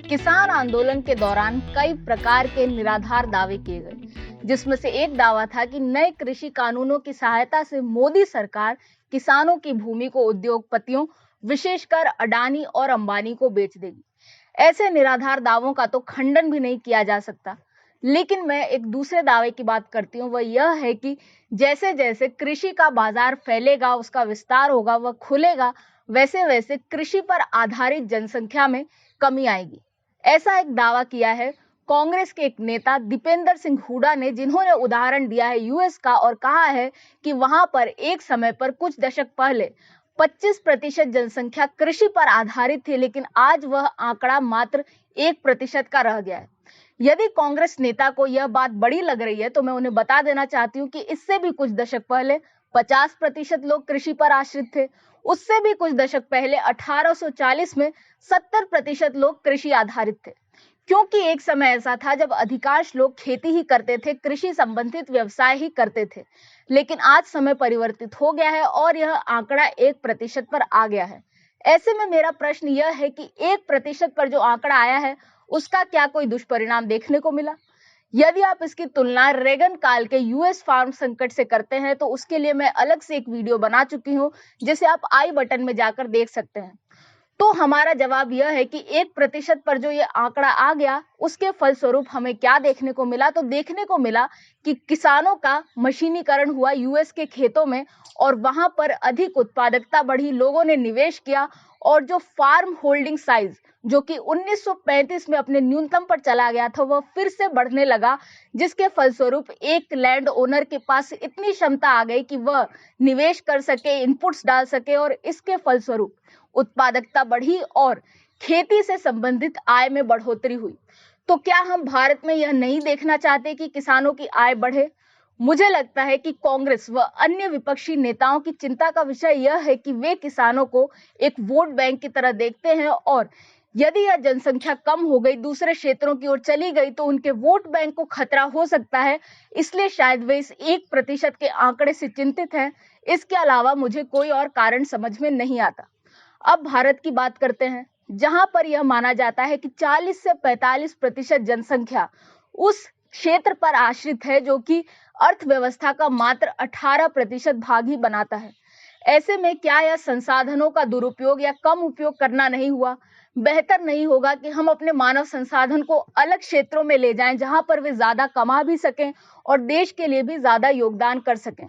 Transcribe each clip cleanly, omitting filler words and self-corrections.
किसान आंदोलन के दौरान कई प्रकार के निराधार दावे किए गए, जिसमें से एक दावा था कि नए कृषि कानूनों की सहायता से मोदी सरकार किसानों की भूमि को उद्योगपतियों, विशेषकर अडानी और अंबानी को बेच देगी। ऐसे निराधार दावों का तो खंडन भी नहीं किया जा सकता। लेकिन मैं एक दूसरे दावे की बात करती हूँ, वह यह है कि जैसे जैसे कृषि का बाजार फैलेगा, उसका विस्तार होगा, वह खुलेगा, वैसे वैसे कृषि पर आधारित जनसंख्या में कमी आएगी। ऐसा एक दावा किया है कांग्रेस के एक नेता दीपेंद्र सिंह हुड्डा ने, जिन्होंने उदाहरण दिया है यूएस का और कहा है कि वहां पर एक समय पर कुछ दशक पहले 25% जनसंख्या कृषि पर आधारित थी, लेकिन आज वह आंकड़ा मात्र 1% का रह गया है। यदि कांग्रेस नेता को यह बात बड़ी लग रही है तो मैं उन्हें बता देना चाहती हूँ कि इससे भी कुछ दशक पहले 50% लोग कृषि पर आश्रित थे। उससे भी कुछ दशक पहले 1840 में 70% लोग कृषि आधारित थे, क्योंकि एक समय ऐसा था जब अधिकांश लोग खेती ही करते थे, कृषि संबंधित व्यवसाय ही करते थे। लेकिन आज समय परिवर्तित हो गया है और यह आंकड़ा 1% पर आ गया है। ऐसे में मेरा प्रश्न यह है कि 1% पर जो आंकड़ा आया है, उसका क्या कोई दुष्परिणाम देखने को मिला? यदि आप इसकी तुलना रेगन काल के यूएस फार्म संकट से करते हैं तो उसके लिए मैं अलग से एक वीडियो बना चुकी हूँ, जिसे आप आई बटन में जाकर देख सकते हैं। तो हमारा जवाब यह है कि 1% पर जो ये आंकड़ा आ गया, उसके फलस्वरूप हमें क्या देखने को मिला? तो देखने को मिला कि किसानों का मशीनीकरण हुआ यूएस के खेतों में और वहां पर अधिक उत्पादकता बढ़ी, लोगों ने निवेश किया और जो फार्म होल्डिंग साइज जो कि 1935 में अपने न्यूनतम पर चला गया था, वह फिर से बढ़ने लगा, जिसके फलस्वरूप एक लैंड ओनर के पास इतनी क्षमता आ गई कि वह निवेश कर सके, इनपुट्स डाल सके और इसके फलस्वरूप उत्पादकता बढ़ी और खेती से संबंधित आय में बढ़ोतरी हुई। तो क्या हम भारत में यह नहीं देखना चाहते कि किसानों की आय बढ़े? मुझे लगता है कि कांग्रेस व अन्य विपक्षी नेताओं की चिंता का विषय यह है कि वे किसानों को एक वोट बैंक की तरह देखते हैं और यदि यह जनसंख्या कम हो गई, दूसरे क्षेत्रों की ओर चली गई, तो उनके वोट बैंक को खतरा हो सकता है। इसलिए शायद वे इस 1% के आंकड़े से चिंतित हैं। इसके अलावा मुझे कोई और कारण समझ में नहीं आता। अब भारत की बात करते हैं, जहां पर यह माना जाता है कि 40 से 45% जनसंख्या उस क्षेत्र पर आश्रित है जो कि अर्थव्यवस्था का मात्र 18% भाग ही बनाता है। ऐसे में क्या यह संसाधनों का दुरुपयोग या कम उपयोग करना नहीं हुआ? बेहतर नहीं होगा कि हम अपने मानव संसाधन को अलग क्षेत्रों में ले जाएं, जहां पर वे ज्यादा कमा भी सकें और देश के लिए भी ज्यादा योगदान कर सकें?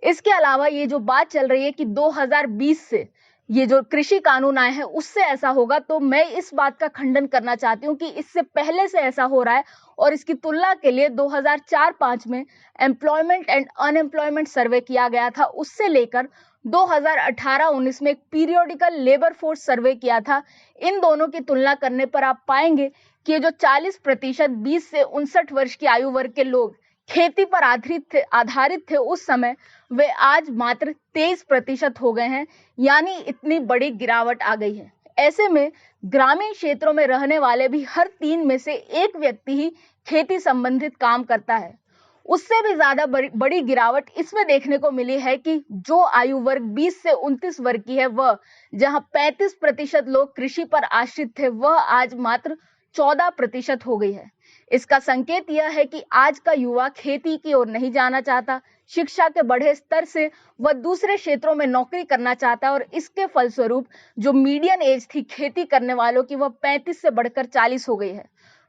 इसके अलावा ये जो बात चल रही है कि 2020 से ये जो कृषि कानून आए हैं उससे ऐसा होगा, तो मैं इस बात का खंडन करना चाहती हूँ कि इससे पहले से ऐसा हो रहा है। और इसकी तुलना के लिए 2004-05 में एम्प्लॉयमेंट एंड अनएम्प्लॉयमेंट सर्वे किया गया था, उससे लेकर 2018-19 में एक पीरियोडिकल लेबर फोर्स सर्वे किया था। इन दोनों की तुलना करने पर आप पाएंगे कि ये जो 40% 20 से 59 वर्ष की आयु वर्ग के लोग खेती पर आधारित थे उस समय, वे आज मात्र 23% हो गए हैं। यानी इतनी बड़ी गिरावट आ गई है। ऐसे में ग्रामीण क्षेत्रों में रहने वाले भी हर 3 में से एक व्यक्ति ही खेती संबंधित काम करता है। उससे भी ज्यादा बड़ी गिरावट इसमें देखने को मिली है कि जो आयु वर्ग 20 से 29 वर्ग की है, वह जहां 35% लोग कृषि पर आश्रित थे, वह आज मात्र 14% हो गई है। इसका संकेत यह है कि आज का युवा खेती की ओर नहीं जाना चाहता, शिक्षा के बढ़े स्तर से वह दूसरे क्षेत्रों में नौकरी करना चाहता है और इसके फलस्वरूप जो मीडियन एज थी खेती करने वालों की, वह 35 से बढ़कर 40 हो गई है।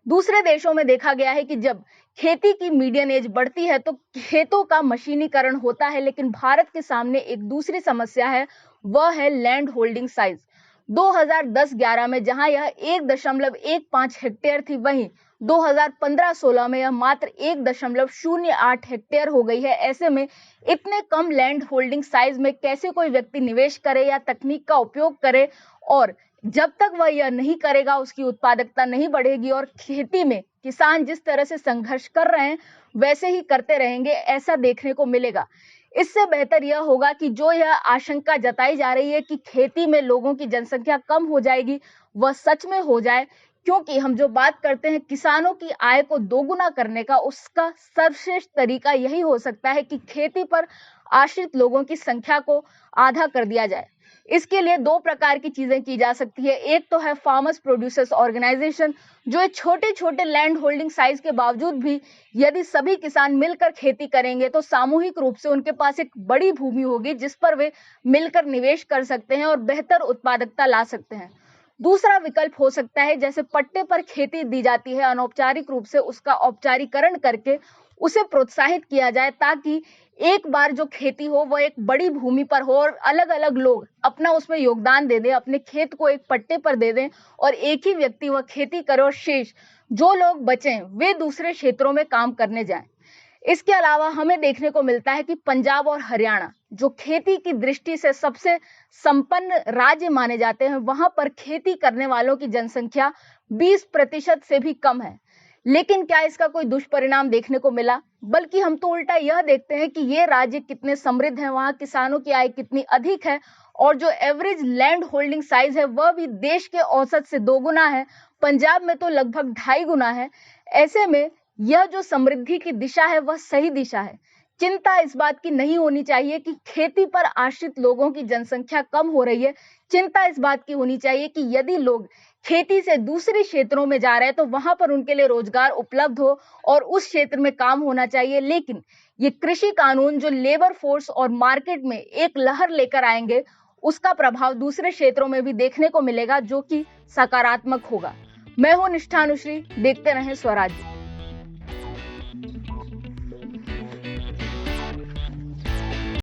दूसरे देशों में देखा गया है कि जब खेती की मीडियन एज बढ़ती है तो खेतों का मशीनीकरण होता है, लेकिन भारत के सामने एक दूसरी समस्या है, वह है लैंड होल्डिंग साइज। 2010-11 में जहां यह 1.15 हेक्टेयर थी, वहीं 2015-16 में यह मात्र 1.08 हेक्टेयर हो गई है। ऐसे में इतने कम लैंड होल्डिंग साइज में कैसे कोई व्यक्ति निवेश करे या तकनीक का उपयोग करे? और जब तक वह यह नहीं करेगा, उसकी उत्पादकता नहीं बढ़ेगी और खेती में किसान जिस तरह से संघर्ष कर रहे हैं वैसे ही करते रहेंगे, ऐसा देखने को मिलेगा। इससे बेहतर यह होगा कि जो यह आशंका जताई जा रही है कि खेती में लोगों की जनसंख्या कम हो जाएगी, वह सच में हो जाए। क्योंकि हम जो बात करते हैं किसानों की आय को दोगुना करने का, उसका सर्वश्रेष्ठ तरीका यही हो सकता है कि खेती पर आश्रित लोगों की संख्या को आधा कर दिया जाए। इसके लिए दो प्रकार की चीजें की जा सकती है। एक तो है फार्मर्स प्रोड्यूसर्स ऑर्गेनाइजेशन, जो छोटे छोटे लैंड होल्डिंग साइज के बावजूद भी यदि सभी किसान मिलकर खेती करेंगे तो सामूहिक रूप से उनके पास एक बड़ी भूमि होगी जिस पर वे मिलकर निवेश कर सकते हैं और बेहतर उत्पादकता ला सकते हैं। दूसरा विकल्प हो सकता है जैसे पट्टे पर खेती दी जाती है, अनौपचारिक रूप से उसका औपचारिकरण करके उसे प्रोत्साहित किया जाए ताकि एक बार जो खेती हो वह एक बड़ी भूमि पर हो और अलग अलग लोग अपना उसमें योगदान दे दें, अपने खेत को एक पट्टे पर दे दें और एक ही व्यक्ति वह खेती करे और शेष जो लोग बचें वे दूसरे क्षेत्रों में काम करने जाएं। इसके अलावा हमें देखने को मिलता है कि पंजाब और हरियाणा जो खेती की दृष्टि से सबसे संपन्न राज्य माने जाते हैं, वहां पर खेती करने वालों की जनसंख्या 20% से भी कम है। लेकिन क्या इसका कोई दुष्परिणाम देखने को मिला? बल्कि हम तो उल्टा यह देखते हैं कि ये राज्य कितने समृद्ध हैं, वहां किसानों की आय कितनी अधिक है और जो एवरेज लैंड होल्डिंग साइज है वह भी देश के औसत से 2 गुना है। पंजाब में तो लगभग 2.5 गुना है। ऐसे में यह जो समृद्धि की दिशा है वह सही दिशा है। चिंता इस बात की नहीं होनी चाहिए कि खेती पर आश्रित लोगों की जनसंख्या कम हो रही है। चिंता इस बात की होनी चाहिए कि यदि लोग खेती से दूसरे क्षेत्रों में जा रहे हैं तो वहां पर उनके लिए रोजगार उपलब्ध हो और उस क्षेत्र में काम होना चाहिए। लेकिन ये कृषि कानून जो लेबर फोर्स और मार्केट में एक लहर लेकर आएंगे, उसका प्रभाव दूसरे क्षेत्रों में भी देखने को मिलेगा जो कि सकारात्मक होगा। मैं हूं निष्ठा अनुश्री, देखते रहें स्वराज्य।